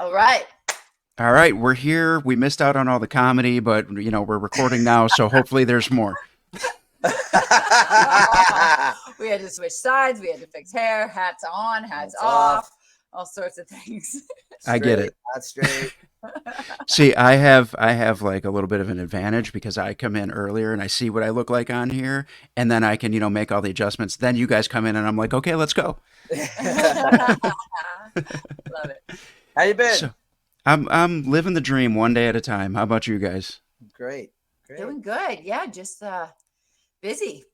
All right. All right, we're here. We missed out on all the comedy, but we're recording now, so hopefully there's more. We had to switch sides. We had to fix hair, hats on, hats off, all sorts of things. I get it. Not straight. See, I have like a little bit of an advantage because I come in earlier and I see what I look like on here, and then I can make all the adjustments. Then you guys come in and I'm like, okay, let's go. Love it. How you been? So, I'm living the dream one day at a time. How about you guys? Great. Doing good. Yeah, just busy,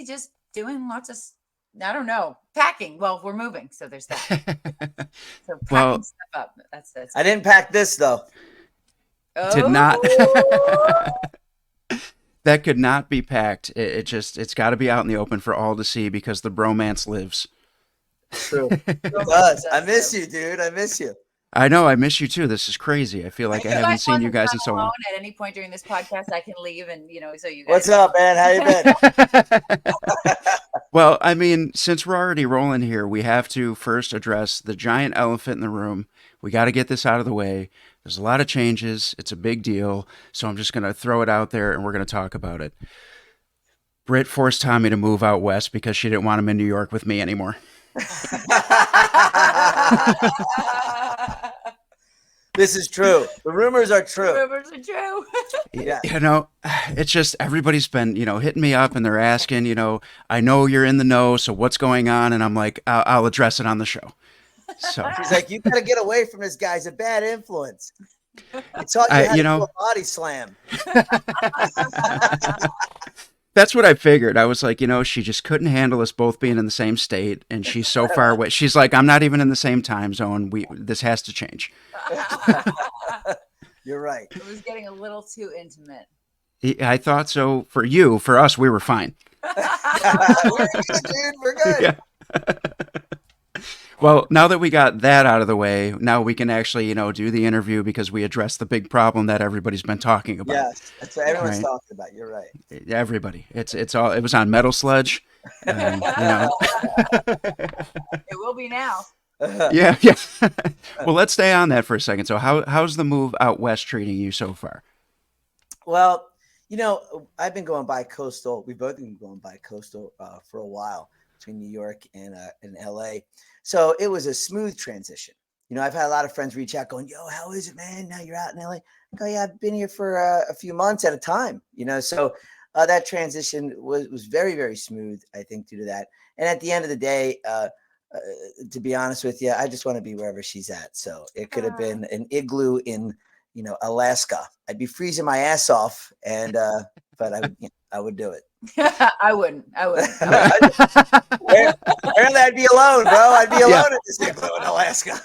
just doing lots of, I don't know, packing. Well, we're moving, so there's that. So packing stuff up. That's I didn't pack this though. Did not. That could not be packed. It's got to be out in the open for all to see because the bromance lives. True. It does. I miss you, dude. I miss you. I know. I miss you too. This is crazy. I feel like I haven't seen you guys in so long. At any point during this podcast, I can leave and so you guys. What's up, man? How you been? Well, I mean, since we're already rolling here, we have to first address the giant elephant in the room. We got to get this out of the way. There's a lot of changes. It's a big deal. So I'm just going to throw it out there and we're going to talk about it. Britt forced Tommy to move out west because she didn't want him in New York with me anymore. This is true. The rumors are true. The rumors are true. Yeah. It's just everybody's been, hitting me up and they're asking, I know you're in the know, so what's going on? And I'm like, I'll address it on the show. So he's like, you got to get away from this guy. He's a bad influence. He taught you how to do a body slam. That's what I figured. I was like, she just couldn't handle us both being in the same state, and she's so far away. She's like, I'm not even in the same time zone. This has to change. You're right. It was getting a little too intimate. I thought so. For you, for us, we were fine. We're good, dude. We're good. Yeah. Well, now that we got that out of the way, now we can actually, do the interview because we addressed the big problem that everybody's been talking about. Yes, that's what everyone's talking about. You're right. Everybody. It was on Metal Sludge. It will be now. Yeah. Well, let's stay on that for a second. So how's the move out west treating you so far? Well, I've been going bi-coastal. We've both been going bi-coastal for a while between New York and LA. So it was a smooth transition. I've had a lot of friends reach out going, yo, how is it, man? Now you're out in LA. I go, yeah, I've been here for a few months at a time, so that transition was very, very smooth, I think, due to that. And at the end of the day, to be honest with you, I just want to be wherever she's at. So it could have been an igloo in, Alaska. I'd be freezing my ass off, and but I would do it. I wouldn't. Apparently, I'd be alone, bro. I'd be alone at this igloo in Alaska.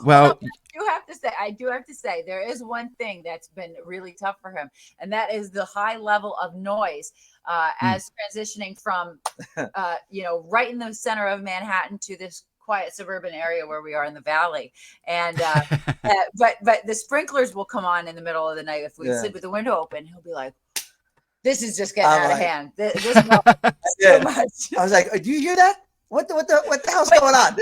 Well, I do have to say, there is one thing that's been really tough for him, and that is the high level of noise as transitioning from, right in the center of Manhattan to this quiet suburban area where we are in the valley. And but the sprinklers will come on in the middle of the night if we sleep with the window open. He'll be like, this is just getting out of hand. This is too much. I was like, do you hear that? What the hell's going on?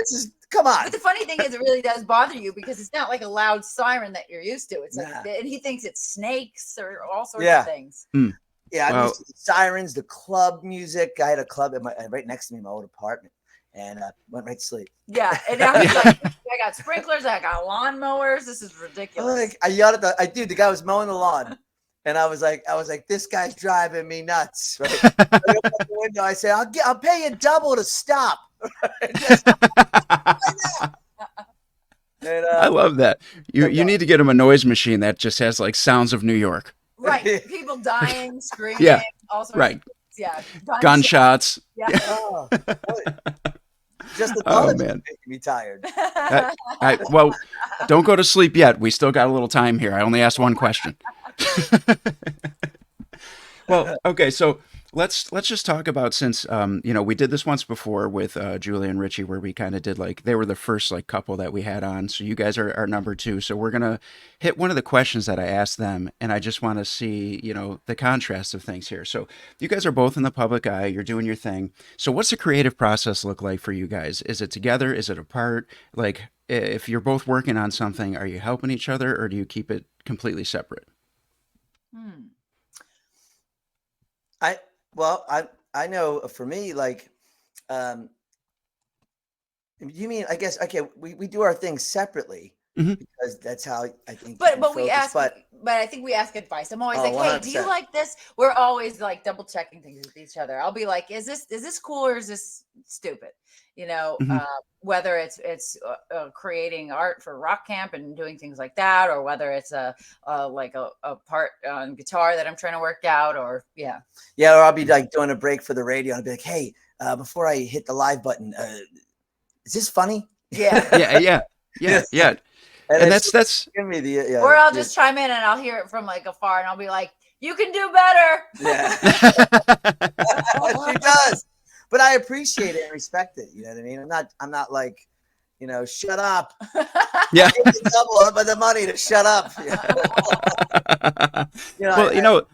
Come on. But the funny thing is, it really does bother you because it's not like a loud siren that you're used to. It's like, and he thinks it's snakes or all sorts of things. Yeah, I'm used to the sirens, the club music. I had a club right next to me in my old apartment, and went right to sleep. Yeah, and now he's like, I got sprinklers, I got lawnmowers. This is ridiculous. I yelled at the guy was mowing the lawn. And I was like, this guy's driving me nuts. Right? I opened the window. I said, I'll pay you double to stop. I love that. You need to get him a noise machine that just has like sounds of New York. Right. People dying, screaming, all sorts of things. Yeah. Gunshots. Yeah. Oh, just the thought of it making me tired. Well, don't go to sleep yet. We still got a little time here. I only asked one question. Well, okay, so let's just talk about, since we did this once before with Julie and Richie, where we kind of did like, they were the first like couple that we had on, so you guys are number two. So we're gonna hit one of the questions that I asked them, and I just want to see the contrast of things here. So you guys are both in the public eye, you're doing your thing. So what's the creative process look like for you guys? Is it together? Is it apart? Like, if you're both working on something, are you helping each other, or do you keep it completely separate? Hmm. I know for me, like, you mean, I guess, okay, we do our things separately Hmm. because that's how I think. But you but we focus, ask, but I think we ask advice. I'm always Oh, like, hey, do you 100%. like this? We're always like double checking things with each other. I'll be like, is this cool or is this stupid? Hmm. Whether it's creating art for rock camp and doing things like that, or whether it's like a part on guitar that I'm trying to work out, or yeah. Yeah, or I'll be like doing a break for the radio and I'll be like, hey, before I hit the live button, is this funny? Yeah. Yeah. And And it's that's give me the Or I'll just chime in and I'll hear it from like afar and I'll be like, you can do better. Yeah. She does. But I appreciate it and respect it. You know what I mean? I'm not like, shut up. yeah. Give me double but the money to shut up. Well,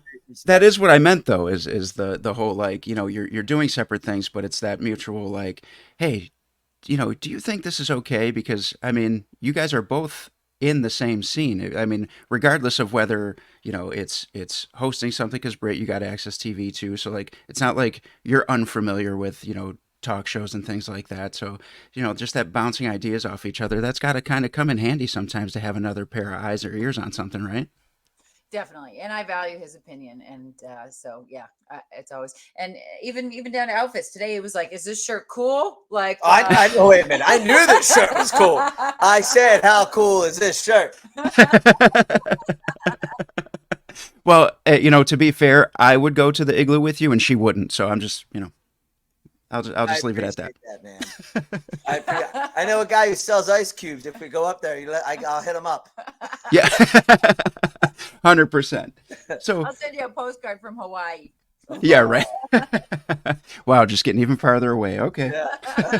that is what I meant though, is the whole, like, you're doing separate things, but it's that mutual, like, hey, do you think this is okay? Because I mean, you guys are both in the same scene. I mean, regardless of whether, it's hosting something, because Britt, you got Access TV too. So like, it's not like you're unfamiliar with, talk shows and things like that. So, just that bouncing ideas off each other, that's got to kind of come in handy sometimes to have another pair of eyes or ears on something, right? Definitely, and I value his opinion, and so yeah, it's always, and even down to outfits. Today it was like, is this shirt cool? Like, I know. Wait a minute. I knew this shirt was cool. I said, how cool is this shirt? Well, to be fair, I would go to the igloo with you and she wouldn't. So I'm just, I'll just leave it at that. Man. I know a guy who sells ice cubes. If we go up there, I'll hit him up. Yeah. 100%. So I'll send you a postcard from Hawaii. yeah, right. Wow, just getting even farther away. Okay. Yeah.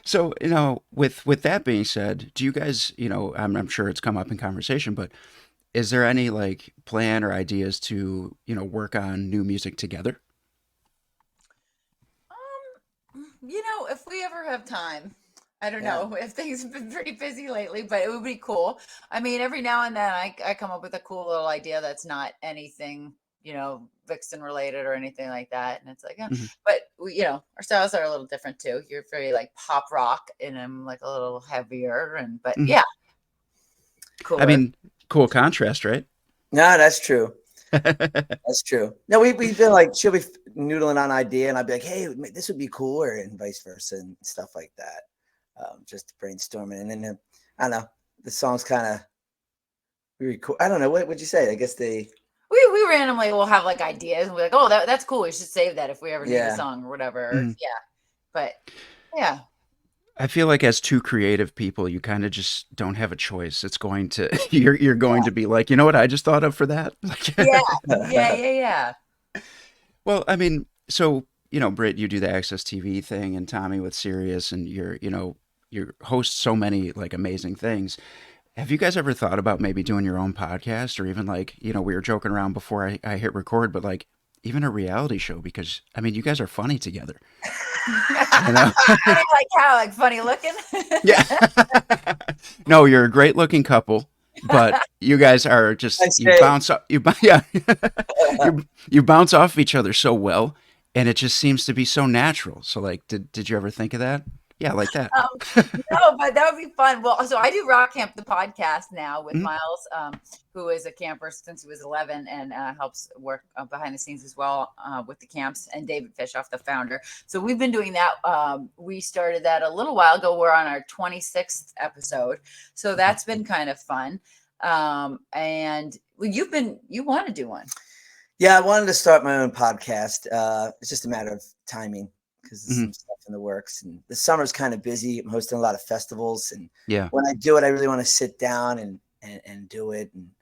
So, with that being said, do you guys, I'm sure it's come up in conversation, but is there any like plan or ideas to, work on new music together? If we ever have time. I don't Yeah. know if things have been pretty busy lately, but it would be cool. I mean, every now and then I come up with a cool little idea that's not anything, Vixen related or anything like that. And it's like, Hmm. but our styles are a little different too. You're very like pop rock and I'm like a little heavier but Hmm. yeah, I cooler. mean, cool contrast, right? No, that's true. That's true. No, we've been like, she'll be noodling on idea and I'll be like, hey, this would be cooler, and vice versa and stuff like that. Just brainstorming. And then, I don't know, the song's kind of really cool. I don't know. What would you say? I guess we randomly will have like ideas and we're like, oh, that's cool. We should save that if we ever need a song or whatever. Mhm. Yeah. But yeah. I feel like as two creative people, you kind of just don't have a choice. It's going to you're going to be like, you know what I just thought of for that? Yeah. Well, I mean, so, Britt, you do the Access TV thing, and Tommy with Sirius, and you host so many like amazing things. Have you guys ever thought about maybe doing your own podcast, or even like, we were joking around before I hit record, but like even a reality show? Because I mean, you guys are funny together. Like how, like funny looking? Yeah. No, you're a great looking couple, but you guys are just, you bounce off, you bounce off each other so well, and it just seems to be so natural. So like, did you ever think of that? Yeah, like that. No, but that would be fun. Well, so I do Rock Camp, the podcast now with Mhm. Miles, who is a camper since he was 11 and helps work behind the scenes as well with the camps, and David Fishoff, the founder. So we've been doing that. We started that a little while ago. We're on our 26th episode. So that's been kind of fun. And you want to do one. Yeah, I wanted to start my own podcast. It's just a matter of timing because there's Mhm. some stuff in the works, and the summer's kind of busy. I'm hosting a lot of festivals, and Yeah. when I do it, I really want to sit down and do it. And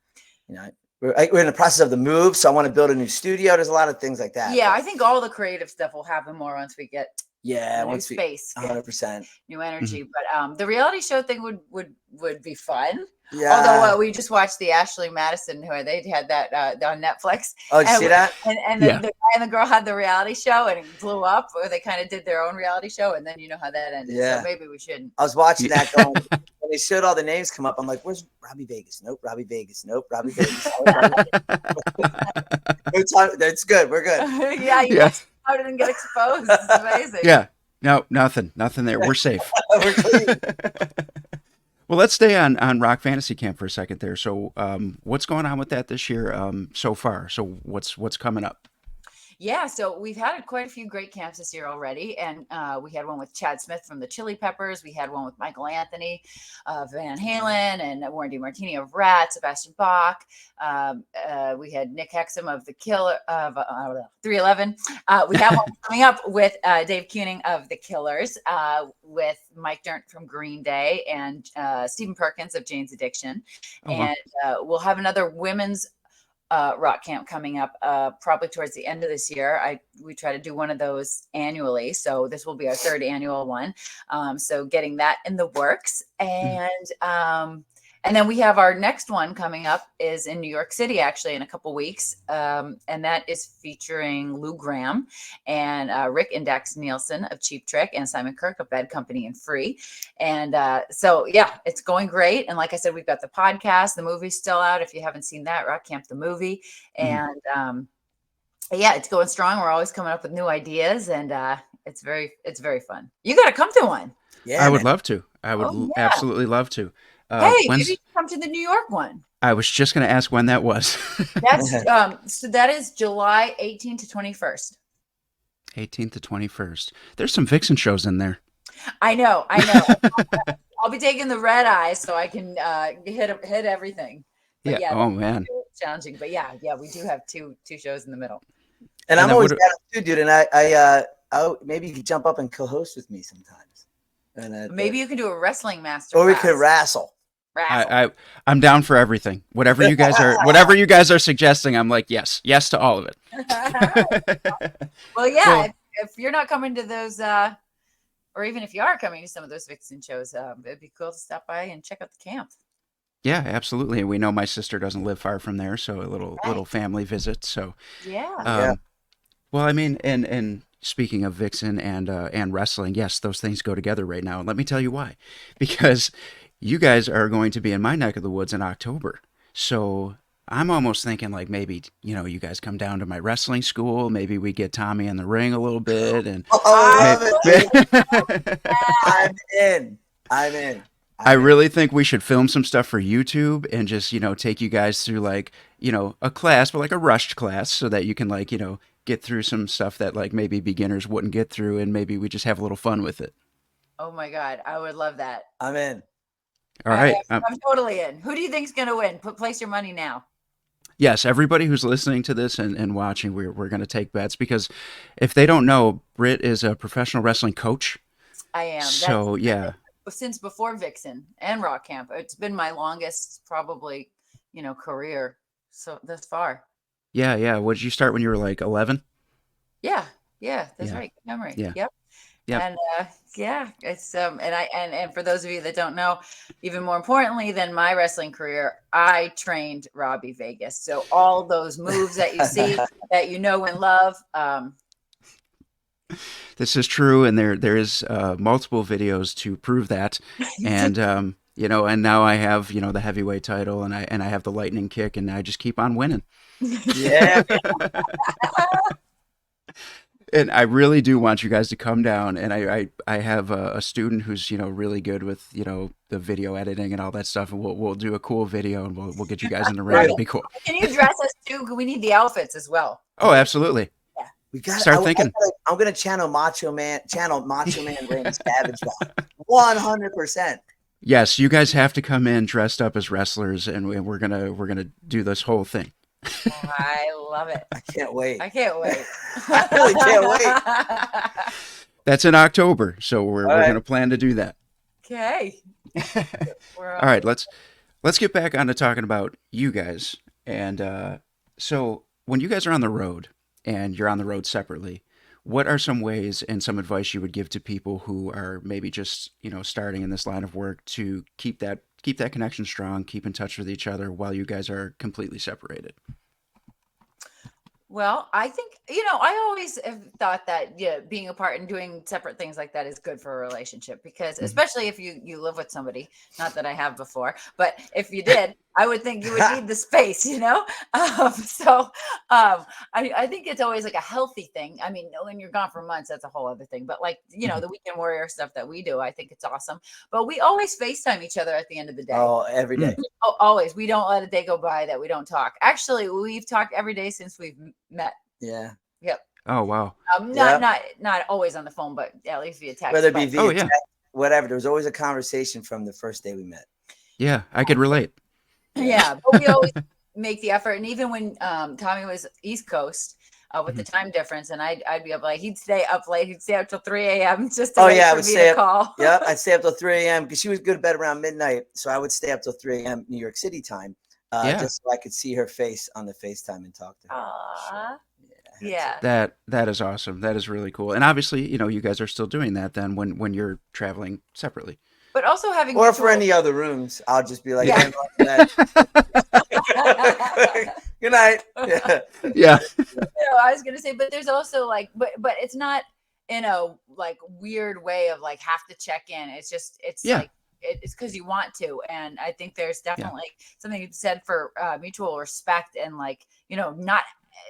we're in the process of the move, so I want to build a new studio. There's a lot of things like that. Yeah, I think all the creative stuff will happen more once we get new space, 100%, new energy. But the reality show thing would be fun. Yeah. Although we just watched the Ashley Madison, who they had that on Netflix. Oh, did you see that? And the guy and the girl had the reality show, and it blew up. Or they kind of did their own reality show, and then you know how that ended. Yeah. So maybe we shouldn't. I was watching that going. When they showed all the names come up, I'm like, "Where's Robby Vegas? Nope, Robby Vegas. Nope, Robby Vegas." That's good. We're good. Yeah. How didn't get exposed? It's amazing. Yeah. No, nothing there. We're safe. We're clean. Well, let's stay on Rock Fantasy Camp for a second there. So what's going on with that this year so far? So what's coming up? Yeah, so we've had quite a few great camps this year already. And we had one with Chad Smith from the Chili Peppers. We had one with Michael Anthony of Van Halen and Warren DeMartini of Rat, Sebastian Bach. We had Nick Hexum of The Killer of 311. We have one coming up with Dave Kuning of The Killers, with Mike Dirnt from Green Day, and Stephen Perkins of Jane's Addiction. Oh, wow. And we'll have another women's rock camp coming up probably towards the end of this year. We try to do one of those annually, so this will be our third annual one. So getting that in the works, and then we have our next one coming up is in New York City, actually, in a couple weeks, and that is featuring Lou Gramm and Rick Index Nielsen of Cheap Trick and Simon Kirk of Bad Company and Free. And so, yeah, it's going great. And like I said, we've got the podcast, the movie's still out. If you haven't seen that, Rock Camp the movie. And yeah, it's going strong. We're always coming up with new ideas, and it's very fun. You got to come to one. Yeah, I would love to. I would absolutely love to. Hey, maybe you come to the New York one. I was just going to ask when that was. That's so that is July 18th to 21st. 18th to 21st. There's some Vixen shows in there. I know. I'll be taking the red eye so I can hit everything. But yeah. Oh man. Challenging, but yeah, we do have two shows in the middle. And I'm always down too, dude. And I maybe you could jump up and co-host with me sometimes. And maybe you can do a wrestling master. Or we could wrestle. I'm down for everything. Whatever you guys are suggesting, I'm like, yes to all of it. Well, yeah, if you're not coming to those, or even if you are coming to some of those Vixen shows, it'd be cool to stop by and check out the camp. Yeah, absolutely. And we know my sister doesn't live far from there, so a little family visit. So yeah. Well, I mean, and speaking of Vixen and wrestling, yes, those things go together right now. And let me tell you why. Because you guys are going to be in my neck of the woods in October. So I'm almost thinking like maybe, you guys come down to my wrestling school. Maybe we get Tommy in the ring a little bit. And I'm in. I really think we should film some stuff for YouTube and just, take you guys through like, a class, but like a rushed class so that you can like, get through some stuff that like maybe beginners wouldn't get through, and maybe we just have a little fun with it. Oh my God. I would love that. I'm in. All right. I'm totally in. Who do you think's going to win? Place your money now. Yes. Everybody who's listening to this and watching, we're going to take bets, because if they don't know, Britt is a professional wrestling coach. I am. So yeah. Since before Vixen and Rock Camp, it's been my longest probably, career. So thus far. Yeah. What did you start when you were like 11? Yeah. That's right. Good memory. Yeah. Yep. And it's and for those of you that don't know, even more importantly than my wrestling career, I trained Robby Vegas. So all those moves that you see that you know and love. This is true, and there is multiple videos to prove that. And and now I have the heavyweight title, and I have the lightning kick, and I just keep on winning. Yeah. And I really do want you guys to come down, and I have a student who's really good with the video editing and all that stuff, and we'll do a cool video, and we'll get you guys in the ring. It'll be cool. Can you dress us too? We need the outfits as well. Oh, absolutely. Yeah, we got start thinking. I'm gonna channel Macho Man Randy Savage 100%. Yes, you guys have to come in dressed up as wrestlers, and we're gonna do this whole thing. I love it. I can't wait. I really can't wait. That's in October, so we're going to plan to do that. Okay. All right, let's get back on to talking about you guys. And so when you guys are on the road and you're on the road separately, what are some ways and some advice you would give to people who are maybe just, starting in this line of work to keep that connection strong, keep in touch with each other while you guys are completely separated? Well, I think, I always have thought that, yeah, being apart and doing separate things like that is good for a relationship because Mhm. especially if you live with somebody, not that I have before, but if you did, I would think you would need the space. So I think it's always like a healthy thing. I mean, when you're gone for months, that's a whole other thing. But like, Mhm. the weekend warrior stuff that we do, I think it's awesome. But we always FaceTime each other at the end of the day. Oh, every day. Mm. Oh, always. We don't let a day go by that we don't talk. Actually, we've talked every day since we've met. Yeah. Yep. Oh, wow. Not Yep. not always on the phone, but at least via text. Whether it be But Oh, via yeah. text, whatever, there was always a conversation from the first day we met. Yeah, I could relate. Yeah. yeah, but we always make the effort. And even when Tommy was East Coast with the Mhm. time difference, and I'd be up late, he'd stay up late. He'd stay up till 3 a.m. just to Oh wait yeah, I for would me stay to up. call. Yep, I'd stay up till 3 a.m. because she was good to bed around midnight. So I would stay up till 3 a.m. New York City time, Yeah. just so I could see her face on the FaceTime and talk to her. Aw. Yeah, I had to. Yeah. That is awesome. That is really cool. And obviously, you guys are still doing that then when you're traveling separately. But also having Or for mutual. any other rooms, I'll just be like, Yeah. "Hey, I'm going to bed. Good night." Yeah. Yeah. I was gonna say, but there's also like, but it's not in a like weird way of like have to check in. It's Yeah. like it's because you want to, and I think there's Yeah. definitely something said for mutual respect and like not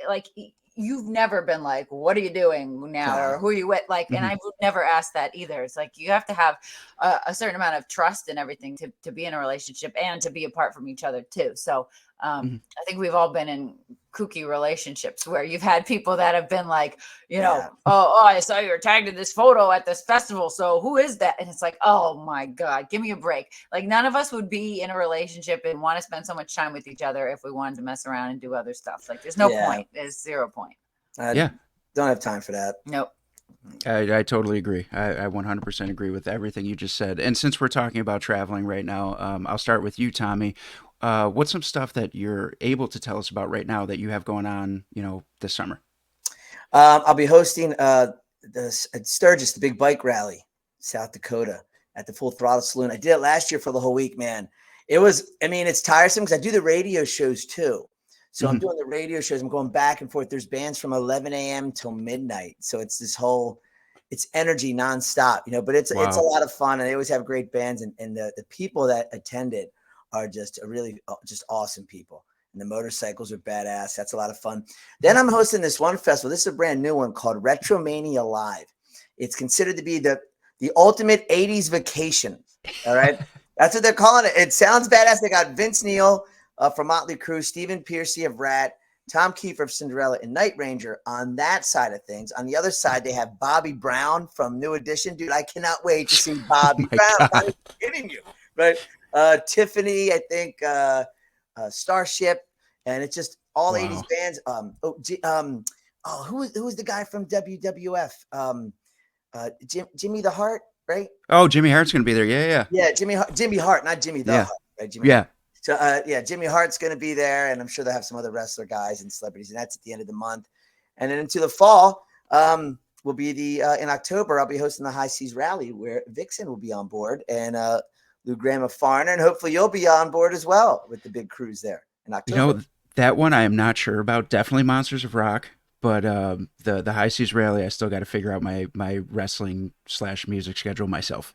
like you've never been like, what are you doing now, or who are you with? Like, and Mhm. I would never ask that either. It's like you have to have a certain amount of trust and everything to be in a relationship and to be apart from each other too. So Mhm. I think we've all been in kooky relationships where you've had people that have been like, Yeah. oh, I saw you were tagged in this photo at this festival. So who is that? And it's like, oh my God, give me a break. Like none of us would be in a relationship and want to spend so much time with each other if we wanted to mess around and do other stuff. Like there's no Yeah. point. There's 0 point. I Yeah. don't have time for that. Nope. I totally agree. I 100% agree with everything you just said. And since we're talking about traveling right now, I'll start with you, Tommy. What's some stuff that you're able to tell us about right now that you have going on, this summer? I'll be hosting at Sturgis, the big bike rally, South Dakota, at the Full Throttle Saloon. I did it last year for the whole week, man. It's tiresome because I do the radio shows too. So I'm Mhm. doing the radio shows. I'm going back and forth. There's bands from 11 a.m. till midnight. So it's it's energy nonstop, but it's a Wow. lot of fun. And they always have great bands. And the people that attended are just just awesome people. And the motorcycles are badass. That's a lot of fun. Then I'm hosting this one festival. This is a brand new one called Retromania Live. It's considered to be the ultimate 80s vacation. All right. That's what they're calling it. It sounds badass. They got Vince Neil from Motley Crue, Stephen Pearcy of Rat, Tom Kiefer of Cinderella, and Night Ranger on that side of things. On the other side, they have Bobby Brown from New Edition. Dude, I cannot wait to see Oh Bobby my Brown. I'm not God. even kidding you. Right. Tiffany, I think, Starship, and it's just all 80s Wow. bands. Who was the guy from WWF? Jimmy the Heart, right? Oh, Jimmy Hart's going to be there. Yeah. Yeah. Yeah, Jimmy Hart, not Jimmy the Yeah. Heart, right? Jimmy Yeah. Hart. So yeah, Jimmy Hart's going to be there, and I'm sure they'll have some other wrestler guys and celebrities, and that's at the end of the month. And then into the fall, will be in October. I'll be hosting the High Seas Rally where Vixen will be on board, and Lou Graham of Foreigner, and hopefully you'll be on board as well with the big cruise there in You October. know, that one I am not sure about. Definitely Monsters of Rock, but the High Seas Rally, I still got to figure out my wrestling / music schedule myself.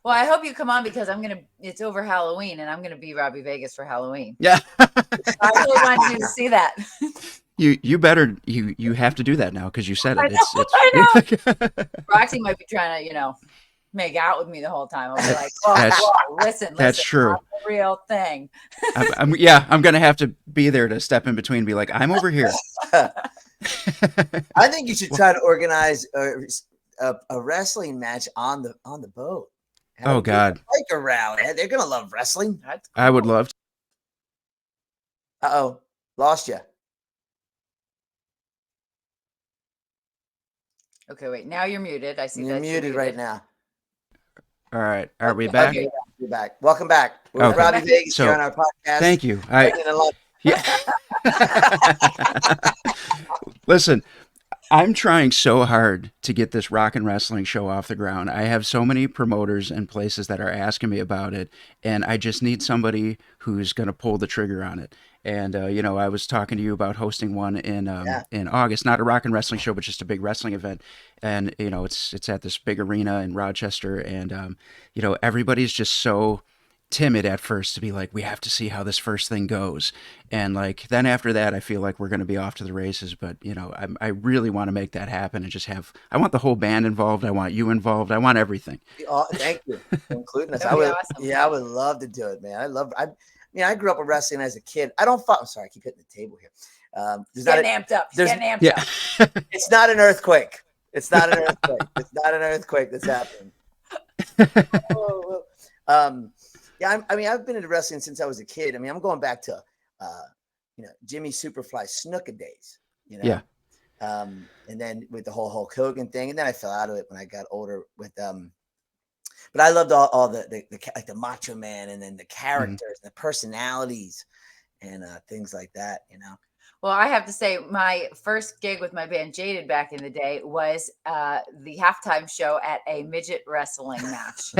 Well, I hope you come on because it's over Halloween and I'm gonna be Robbie Vegas for Halloween. Yeah. I really want you to see that. You better you have to do that now because you said it. I It's Roxy might be trying to, make out with me the whole time. I'll be like, oh, That's- listen, that's true. not the real thing. I'm gonna have to be there to step in between and be like, I'm over here. I think you should try to organize a wrestling match on the boat. Oh God, Like a rally. They're gonna love wrestling. That's I would love to. Uh-oh, lost you. Okay, wait. Now you're muted. I see You're that muted right now. All right, are we back? Okay, you're back. Welcome back. We're with Okay. Robbie Vegas So, here on our podcast. Thank you. Pregnant and London. Yeah. Listen, I'm trying so hard to get this rock and wrestling show off the ground. I have so many promoters and places that are asking me about it, and I just need somebody who's going to pull the trigger on it. And I was talking to you about hosting one Yeah. in August, not a rock and wrestling show, but just a big wrestling event. And it's at this big arena in Rochester, and everybody's just so timid at first to be like, we have to see how this first thing goes, and like then after that I feel like we're going to be off to the races. But I really want to make that happen and just I want the whole band involved, I want you involved, I want everything. Thank you for including us. That'd be awesome. Yeah, I would love to do it, man. I grew up with wrestling as a kid. I'm sorry, I keep hitting the table here. Getting amped up. It's not an earthquake. It's not an earthquake. It's not an earthquake that's happening. Yeah, I've been into wrestling since I was a kid. I'm going back to, Jimmy Superfly Snuka days. Yeah. And then with the whole Hulk Hogan thing, and then I fell out of it when I got older. But I loved all the like the Macho Man, and then the characters, the personalities, and things like that. Well, I have to say, my first gig with my band Jaded back in the day was the halftime show at a midget wrestling match.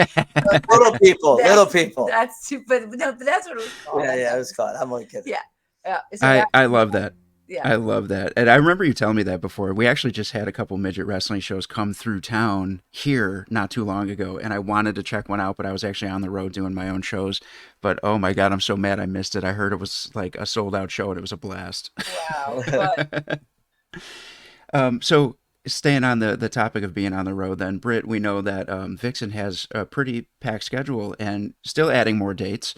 Little people. But that's what it was called. Yeah, it was called. I'm only kidding. Yeah. So I love that. Yeah. I love that. And I remember you telling me that before. We actually just had a couple midget wrestling shows come through town here not too long ago, and I wanted to check one out, but I was actually on the road doing my own shows. But oh my God, I'm so mad I missed it. I heard it was like a sold out show and it was a blast. Wow. So staying on the topic of being on the road then, Britt, we know that Vixen has a pretty packed schedule and still adding more dates.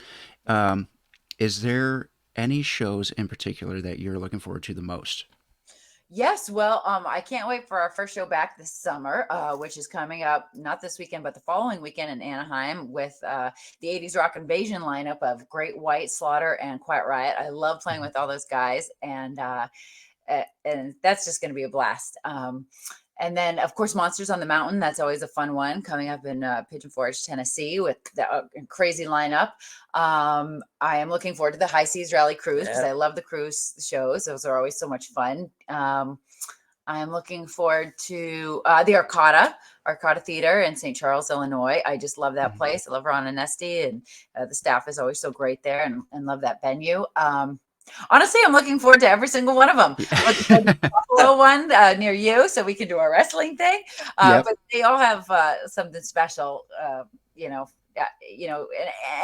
Is there any shows in particular that you're looking forward to the most? Yes, well, I can't wait for our first show back this summer, which is coming up not this weekend, but the following weekend in Anaheim with the 80s Rock Invasion lineup of Great White, Slaughter, and Quiet Riot. I love playing with all those guys, and that's just going to be a blast. And then, of course, Monsters on the Mountain. That's always a fun one coming up in Pigeon Forge, Tennessee with the crazy lineup. I am looking forward to the High Seas Rally Cruise because I love the cruise shows. Those are always so much fun. I'm looking forward to the Arcata Theater in St. Charles, Illinois. I just love that place. I love Ron and Nesty, and the staff is always so great there, and love that venue. Honestly, I'm looking forward to every single one of them. The Buffalo one near you, so we can do our wrestling thing. But they all have something special,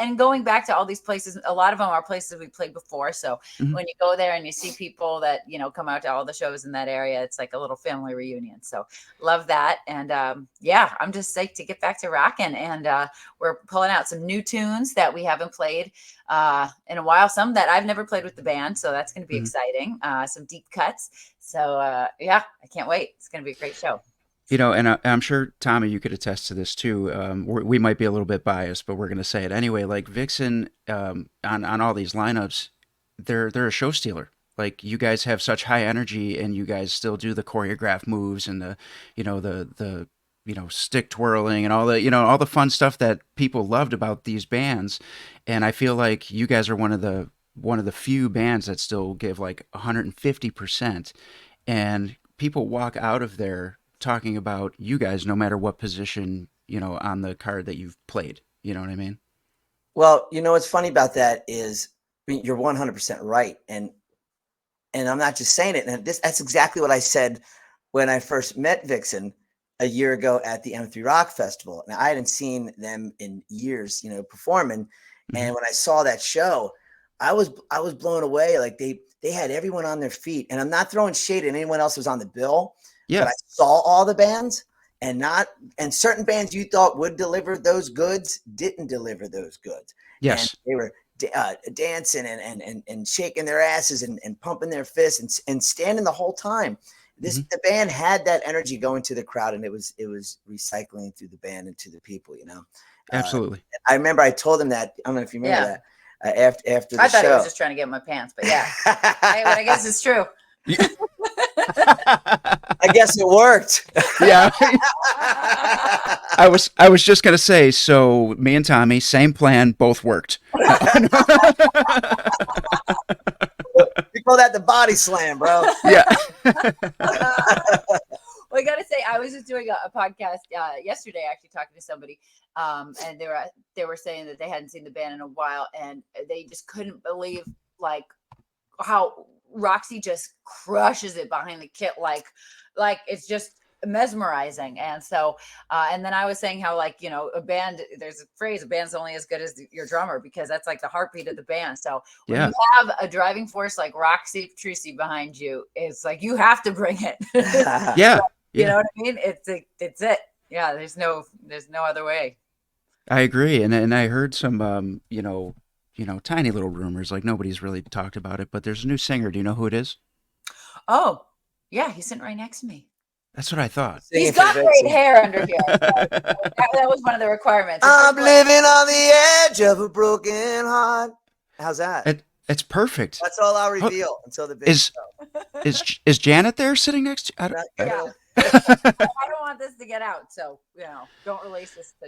and going back to all these places, a lot of them are places we played before. So when you go there and you see people that, come out to all the shows in that area, it's like a little family reunion. So love that. And I'm just psyched to get back to rocking. And we're pulling out some new tunes that we haven't played in a while, some that I've never played with the band. So that's going to be exciting. Some deep cuts. So I can't wait. It's going to be a great show. And I'm sure, Tommy, you could attest to this too. We might be a little bit biased, but we're going to say it anyway. Like Vixen, on all these lineups, they're a show stealer. Like you guys have such high energy, and you guys still do the choreographed moves and the stick twirling and all the fun stuff that people loved about these bands. And I feel like you guys are one of the few bands that still give like 150%, and people walk out of there talking about you guys no matter what position on the card that you've played. You know what I mean? Well, what's funny about that is you're 100% right, and I'm not just saying it. And that's exactly what I said when I first met Vixen a year ago at the M3 Rock Festival. Now I hadn't seen them in years, performing, and when I saw that show, I was blown away. Like they had everyone on their feet, and I'm not throwing shade at anyone else who was on the bill. Yeah. But I saw all the bands, and certain bands you thought would deliver those goods didn't deliver those goods. Yes. And they were dancing and shaking their asses and pumping their fists and standing the whole time. The band had that energy going to the crowd, and it was recycling through the band and to the people, Absolutely. I remember I told them that. I don't know if you remember that after the show. I thought he was just trying to get in my pants, but yeah. I guess it's true. I guess it worked. Yeah. I was just gonna say, so me and Tommy, same plan, both worked. We call that the body slam, bro. Yeah. Well, I gotta say, I was just doing a podcast yesterday, actually talking to somebody, and they were saying that they hadn't seen the band in a while, and they just couldn't believe like how Roxy just crushes it behind the kit, like it's just mesmerizing. And so and then I was saying how, like, a band, there's a phrase, a band's only as good as your drummer, because that's like the heartbeat of the band. So when you have a driving force like Roxy Tracy behind you, it's like you have to bring it. Yeah. You know what I mean? It's it. Yeah, there's no other way. I agree. And I heard some tiny little rumors, like nobody's really talked about it, but there's a new singer. Do you know who it is? Oh, yeah, he's sitting right next to me. That's what I thought. He's got great hair under here. That was one of the requirements. I'm living on the edge of a broken heart. How's that? It's perfect. That's all I'll reveal until the big is Janet there sitting next to you? Yeah. I don't want this to get out, so don't release this. So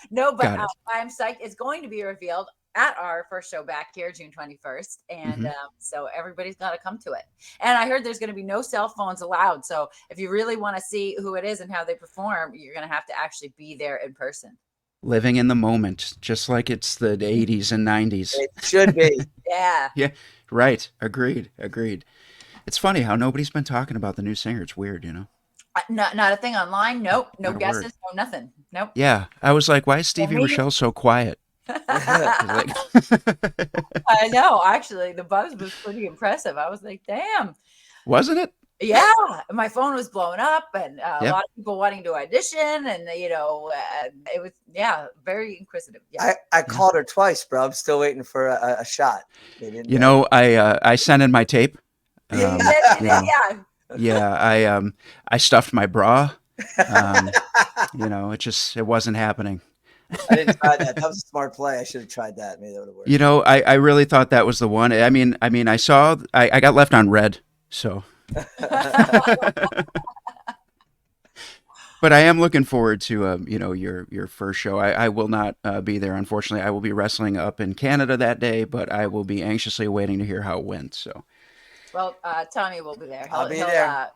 no, but I'm psyched. It's going to be revealed at our first show back here, June 21st, and so everybody's got to come to it. And I heard there's going to be no cell phones allowed. So if you really want to see who it is and how they perform, you're going to have to actually be there in person. Living in the moment, just like it's the 80s and 90s. It should be. Yeah. Yeah. Right. Agreed. It's funny how nobody's been talking about the new singer. It's weird, Not a thing online. Nope. No guesses. Word. No nothing. Nope. Yeah. I was like, why is Stevie Rochelle so quiet? I know. Actually, the buzz was pretty impressive. I was like, damn. Wasn't it? Yeah. My phone was blowing up, and a lot of people wanting to audition, and it was very inquisitive. Yeah. I called her twice, bro. I'm still waiting for a shot. I sent in my tape. Yeah. I stuffed my bra. It wasn't happening. I didn't try that. That was a smart play. I should have tried that. Maybe that would have worked. I really thought that was the one. I mean, I saw I got left on red, so. But I am looking forward to your first show. I will not be there, unfortunately. I will be wrestling up in Canada that day, but I will be anxiously waiting to hear how it went. So. Well, Tommy will be there. I'll be there.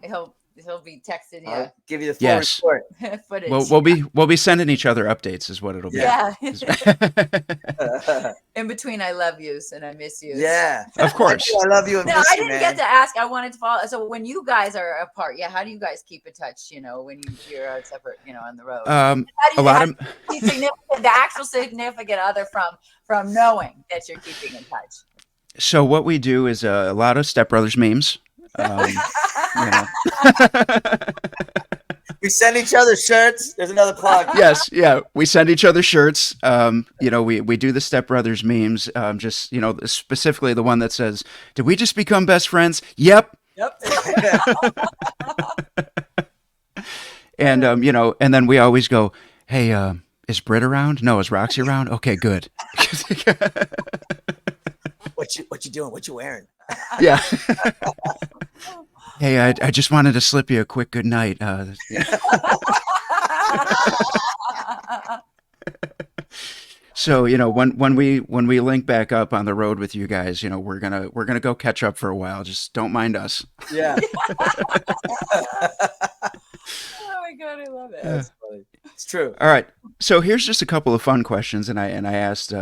He'll be texting you. I'll give you the full report. Footage. We'll be sending each other updates, is what it'll be. Yeah. In between, I love yous and I miss you. Yeah, of course. I love you. And miss I you, didn't man. get to ask. I wanted to follow. So when you guys are apart, how do you guys keep in touch? When you're separate, on the road. The actual significant other from knowing that you're keeping in touch. So what we do is a lot of Step Brothers memes. We send each other shirts. There's another plug. Yes, yeah. We send each other shirts. We do the Step Brothers memes. Specifically the one that says, "Did we just become best friends?" Yep. And and then we always go, "Hey, is Britt around? No, is Roxy around? Okay, good." What you doing? What you wearing? Yeah. Hey, I just wanted to slip you a quick good night. So when we link back up on the road with you guys, we're gonna go catch up for a while. Just don't mind us. Yeah. Oh my God, I love it. That's funny. It's true. All right. So here's just a couple of fun questions, and I asked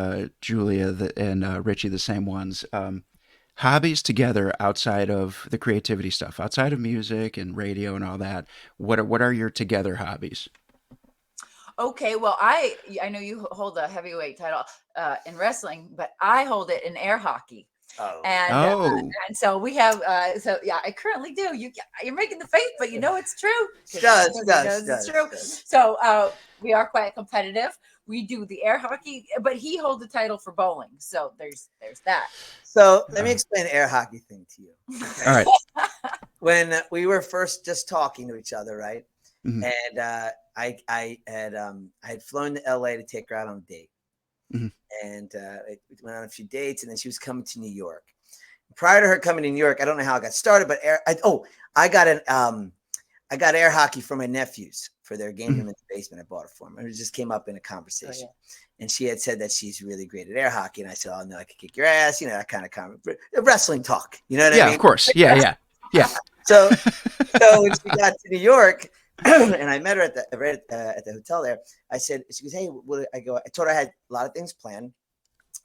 Julia and Richie the same ones. Hobbies together outside of the creativity stuff, outside of music and radio and all that. What are your together hobbies? Okay, well, I know you hold a heavyweight title in wrestling, but I hold it in air hockey. Oh. And so we have I currently do. You're making the face, but it's true. It's true. So we are quite competitive. We do the air hockey, but he holds the title for bowling. So there's that. So let me explain the air hockey thing to you. Okay? All right. When we were first just talking to each other, right? Mm-hmm. And I had flown to LA to take her out on a date. Mm-hmm. And we went on a few dates, and then she was coming to New York. Prior to her coming to New York, I don't know how it got started, but I got air hockey for my nephews for their game room in the basement. I bought it for them. And it just came up in a conversation. And she had said that she's really great at air hockey. And I said, oh, no, I could kick your ass. You know, that kind of wrestling talk. You know what I mean? Yeah, of course. Yeah. So when she got to New York, and I met her at the hotel there, I said, she goes, hey, I told her I had a lot of things planned.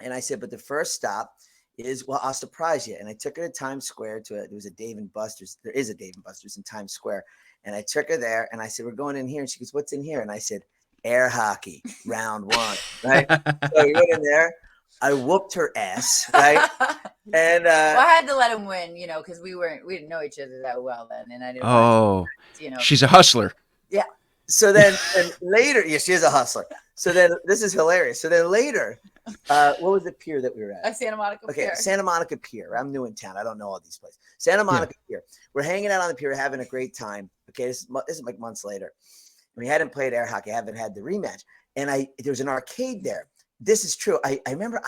And I said, but the first stop is, well, I'll surprise you. And I took her to Times Square there was a Dave & Buster's. There is a Dave & Buster's in Times Square. And I took her there and I said, we're going in here. And she goes, what's in here? And I said, air hockey, round one. Right. So we went in there. I whooped her ass. Right. And well, I had to let him win, you know, because we didn't know each other that well then. And I didn't you know, she's a hustler. Yeah. So then and later, she is a hustler. So then this is hilarious. So then later, what was the pier that we were at? Santa Monica Pier. Santa Monica Pier. I'm new in town. I don't know all these places. Santa Monica Pier. We're hanging out on the pier, having a great time. Okay, this is like months later. We hadn't played air hockey. I haven't had the rematch. And there was an arcade there. This is true. I remember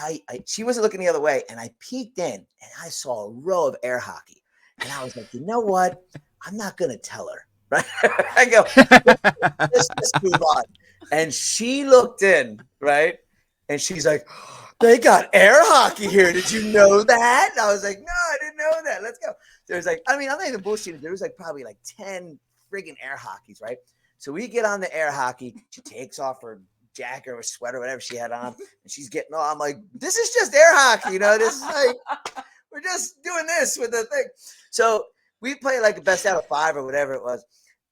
she wasn't looking the other way, and I peeked in, and I saw a row of air hockey. And I was like, you know what? I'm not going to tell her. Right? I go, let's just move on. And she looked in, right? And she's like, they got air hockey here. Did you know that? And I was like, no, I didn't know that. Let's go. There's like, I mean, I'm not even bullshitting. There was like probably like 10 friggin' air hockeys, right? So we get on the air hockey. She takes off her jacket or sweater, whatever she had on, and she's getting on. I'm like, this is just air hockey, you know? This is like, we're just doing this with the thing. So we play like a best out of 5 or whatever it was.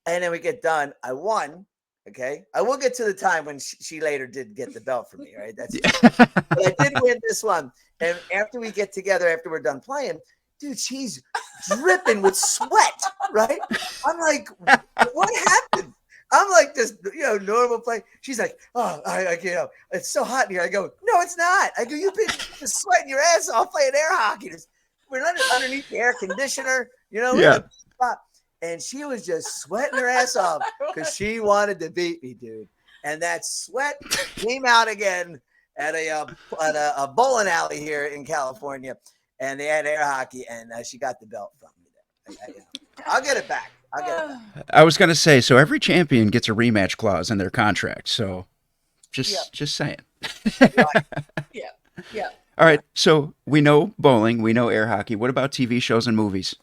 And then we get done. I won. Okay. I will get to the time when she later did get the belt for me, right? But I did win this one. And after we get together, after we're done playing, dude, she's dripping with sweat, right? I'm like, what happened? I'm like this, normal play. She's like, oh, it's so hot in here. I go, no, it's not. I go, you've been just sweating your ass off playing air hockey. We're underneath the air conditioner, Yeah. And she was just sweating her ass off because she wanted to beat me, dude. And that sweat came out again at a bowling alley here in California. And they had air hockey, and she got the belt from me. I'll get it back. I was going to say, so every champion gets a rematch clause in their contract. So just saying. Yeah. All right. So we know bowling, we know air hockey. What about TV shows and movies?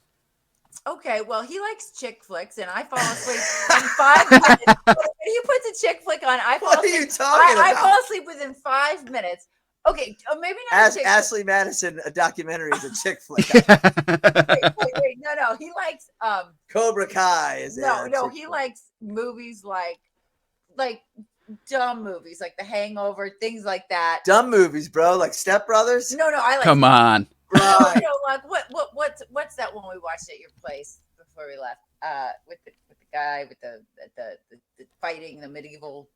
Okay, well, he likes chick flicks, and I fall asleep in 5 minutes. He puts a chick flick on. What are you talking about? I fall asleep within 5 minutes. Okay, maybe not. Ashley Madison, a documentary is a chick flick. wait, no. He likes Cobra Kai. No, he likes movies like dumb movies, like The Hangover, things like that. Dumb movies, bro, like Step Brothers. No, I like. Come on. Right. Like what's that one we watched at your place before we left? With the guy with the fighting the medieval.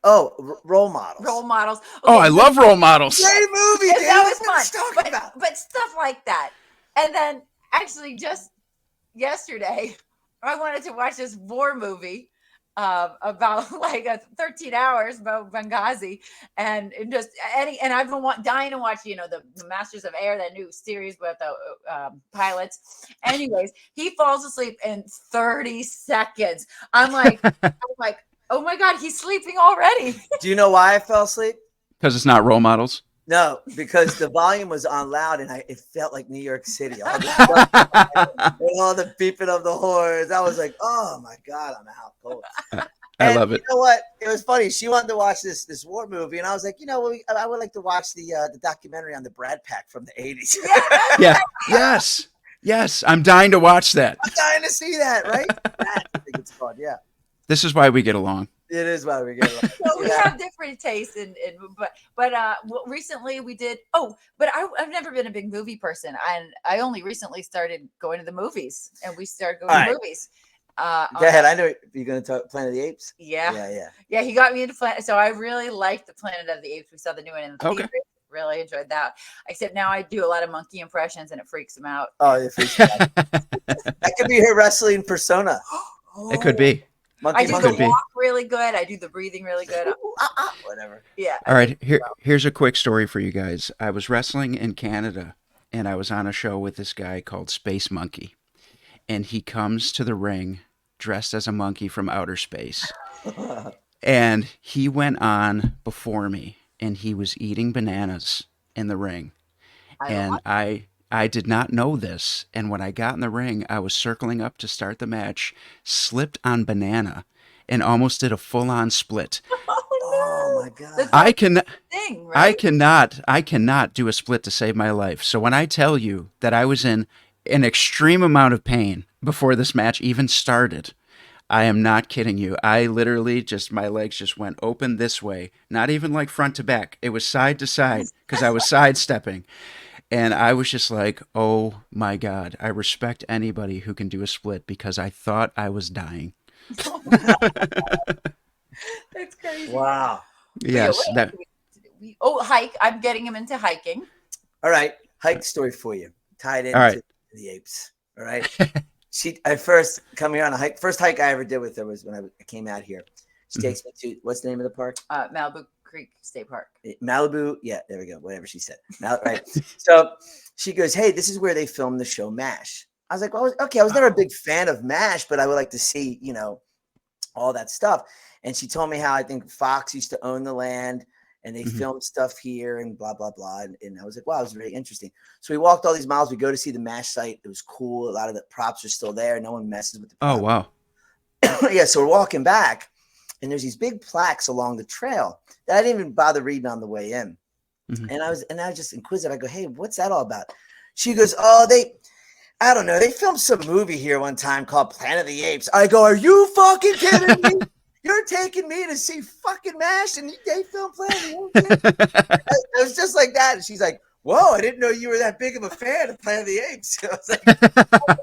Oh, Role Models. Role Models. Okay, oh, I love Role Models. Great movie, dude. That was fun. But stuff like that. And then actually just yesterday, I wanted to watch this war movie about like 13 hours about Benghazi and I've been dying to watch, the Masters of Air, that new series with the pilots. Anyways, he falls asleep in 30 seconds. I'm like, oh my God, he's sleeping already. Do you know why I fell asleep? Because it's not Role Models. No, because the volume was on loud and it felt like New York City. All the beeping of the horns. I was like, oh my God, I'm out cold. I love it. You know what? It was funny. She wanted to watch this war movie, and I was like, I would like to watch the documentary on the Brad Pack from the 80s. Yeah. Yes. I'm dying to watch that. I'm dying to see that, right? I think it's fun. Yeah. This is why we get along. It is why we get along. So we have different tastes, but recently we did. But I've never been a big movie person, and I only recently started going to the movies, and we started going to movies. Go ahead. I know you're going to talk Planet of the Apes. Yeah. He got me into Planet. So I really liked the Planet of the Apes. We saw the new one in the theater. Really enjoyed that. Except now I do a lot of monkey impressions, and it freaks him out. Oh, it freaks him out. That could be her wrestling persona. It could be. I do the walk really good. I do the breathing really good. Whatever. Yeah. All right. Here's a quick story for you guys. I was wrestling in Canada, and I was on a show with this guy called Space Monkey. And he comes to the ring dressed as a monkey from outer space. And he went on before me, and he was eating bananas in the ring. And I did not know this. And when I got in the ring, I was circling up to start the match, slipped on banana, and almost did a full-on split. Oh my God. I can thing, right? I cannot do a split to save my life. So when I tell you that I was in an extreme amount of pain before this match even started, I am not kidding you. I literally my legs just went open this way, not even like front to back. It was side to side because I was sidestepping. And I was just like, oh my God, I respect anybody who can do a split because I thought I was dying. That's crazy. Wow. Yes. Hike. I'm getting him into hiking. All right. Hike story for you. Tied into All right. the apes. All right. I first come here on a hike. First hike I ever did with her was when I came out here. She takes me to, what's the name of the park? Malibu Creek State Park. Malibu. Yeah, there we go. Whatever she said. Right. So she goes, hey, this is where they filmed the show MASH. I was like, well, okay. I was never a big fan of MASH, but I would like to see, all that stuff. And she told me how I think Fox used to own the land and they filmed stuff here and blah, blah, blah. And I was like, wow, it was really interesting. So we walked all these miles. We go to see the MASH site. It was cool. A lot of the props are still there. No one messes with the props. Oh, wow. Yeah. So we're walking back and there's these big plaques along the trail that I didn't even bother reading on the way in. And I was just inquisitive. I go, hey, what's that all about? She goes, oh, I don't know. They filmed some movie here one time called Planet of the Apes. I go, are you fucking kidding me? You're taking me to see fucking MASH and they filmed Planet of the Apes? It was just like that. And she's like, whoa, I didn't know you were that big of a fan of Planet of the Apes. I was like,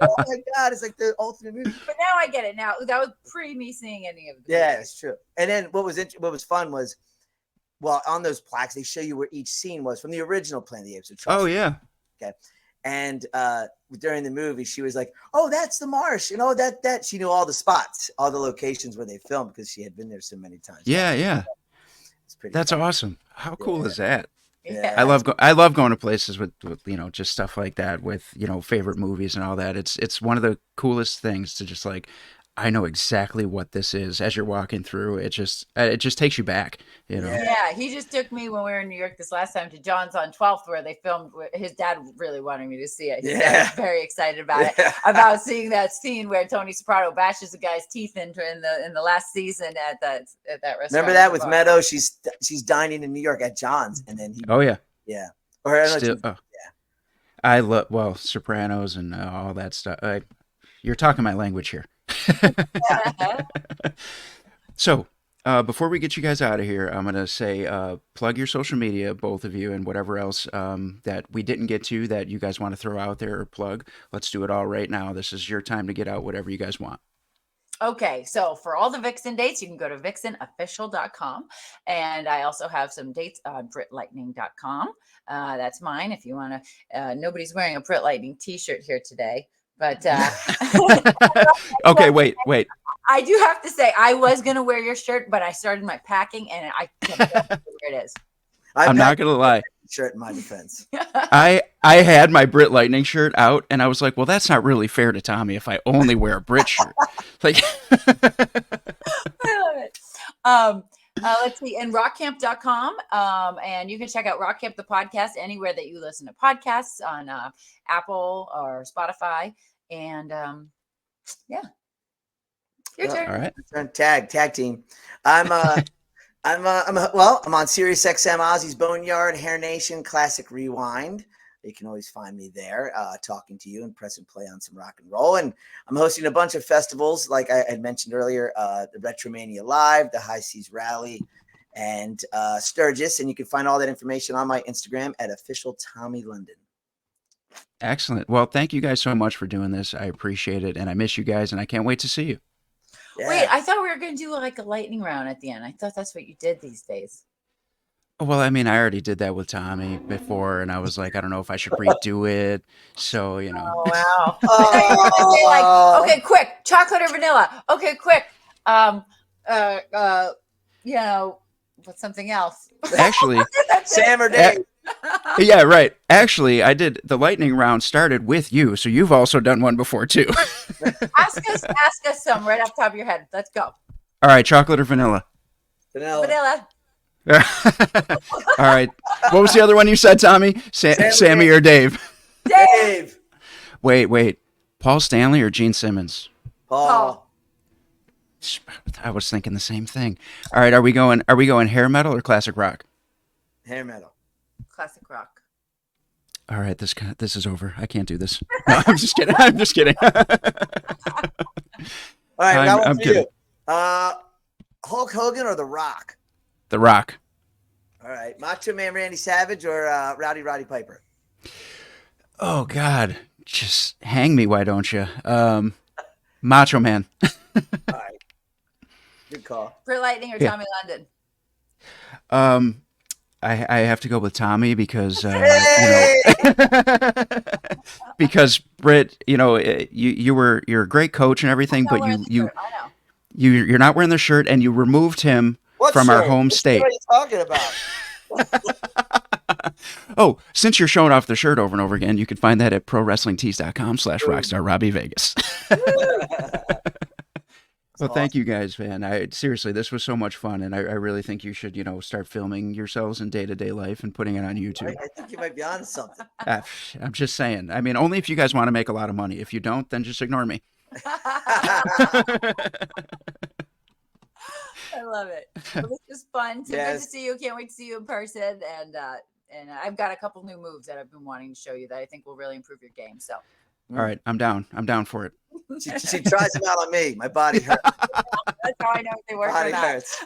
oh my God, it's like the ultimate movie. But now I get it. Now that was pre me seeing any of them. Yeah, it's true. And then what was fun was, well, on those plaques, they show you where each scene was from the original Planet of the Apes. Oh, yeah. Okay. And during the movie, she was like, oh, that's the marsh. That she knew all the spots, all the locations where they filmed because she had been there so many times. Yeah. It's pretty That's fun. awesome. How cool is that? Yeah. I love going to places with just stuff like that with, favorite movies and all that. It's one of the coolest things to just like, I know exactly what this is as you're walking through. It just takes you back, Yeah, he just took me when we were in New York this last time to John's on 12th where they filmed. His dad really wanted me to see it. He was very excited about it, about seeing that scene where Tony Soprano bashes the guy's teeth in the last season at that restaurant. Remember that with Meadow? She's dining in New York at John's, and then he. Oh yeah. Yeah. Or I don't know. I love Sopranos and all that stuff. You're talking my language here. So, before we get you guys out of here, I'm going to say plug your social media, both of you, and whatever else that we didn't get to that you guys want to throw out there or plug. Let's do it all right now. This is your time to get out whatever you guys want. Okay, so for all the Vixen dates, you can go to vixenofficial.com. And I also have some dates on BrittLightning.com. That's mine if you want to. Nobody's wearing a Britt Lightning t-shirt here today. But okay, wait. I do have to say, I was going to wear your shirt, but I started my packing and I can't remember where it is. I'm not going to lie. Shirt in my defense. I had my Britt Lightning shirt out and I was like, well, that's not really fair to Tommy if I only wear a Britt shirt. Like, I love it. Let's see, and rockcamp.com. And you can check out Rock Camp, the podcast, anywhere that you listen to podcasts on Apple or Spotify. And yeah, your turn. All right. Tag team. I'm on Sirius XM Ozzy's Boneyard, Hair Nation, Classic Rewind. You can always find me there talking to you and press and play on some rock and roll. And I'm hosting a bunch of festivals, like I had mentioned earlier, the Retromania Live, the High Seas Rally, and Sturgis. And you can find all that information on my Instagram at official Tommy London. Excellent. Well, thank you guys so much for doing this. I appreciate it. And I miss you guys and I can't wait to see you. Yeah. Wait, I thought we were going to do like a lightning round at the end. I thought that's what you did these days. Well, I mean, I already did that with Tommy before, and I was like, I don't know if I should redo it. So, Oh, wow. Say like, okay, quick, chocolate or vanilla? Okay, quick. What's something else? Actually, Sam or Dave? Yeah, right. Actually, I did the lightning round started with you, so you've also done one before too. Ask us some right off the top of your head. Let's go. All right, chocolate or vanilla? Vanilla. All right. What was the other one you said, Tommy? Sammy or Dave? Dave. Wait. Paul Stanley or Gene Simmons? Paul. I was thinking the same thing. All right, are we going hair metal or classic rock? Hair metal. Classic rock. All right, this is over. I can't do this. No, I'm just kidding. I'm just kidding. All right, I got one I'm for kidding. you. Hulk Hogan or The Rock? The Rock. All right, Macho Man Randy Savage or Roddy Piper? Oh God, just hang me, why don't you? Macho Man. All right, good call. Britt Lightning or Yeah. Tommy London? I have to go with Tommy because Hey! because Britt, you're a great coach and everything, but you're not wearing the shirt and you removed him from our home state. What are you talking about? Oh, since you're showing off the shirt over and over again, you can find that at prowrestlingtees.com/rockstarRobbieVegas. Well, thank you guys, man. Seriously, this was so much fun, and I really think you should, start filming yourselves in day-to-day life and putting it on YouTube. I think you might be on something. I'm just saying. I mean, only if you guys want to make a lot of money. If you don't, then just ignore me. I love it. Well, this was fun. So good to see you. Can't wait to see you in person. And I've got a couple new moves that I've been wanting to show you that I think will really improve your game. So. All right, I'm down. I'm down for it. She tries them out on me. My body hurts. That's how I know if they work or not. Hurts.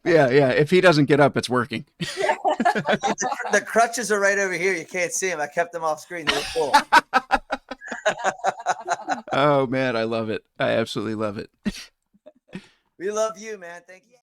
Yeah. If he doesn't get up, it's working. The crutches are right over here. You can't see them. I kept them off screen. They were full. Oh man, I love it. I absolutely love it. We love you, man. Thank you.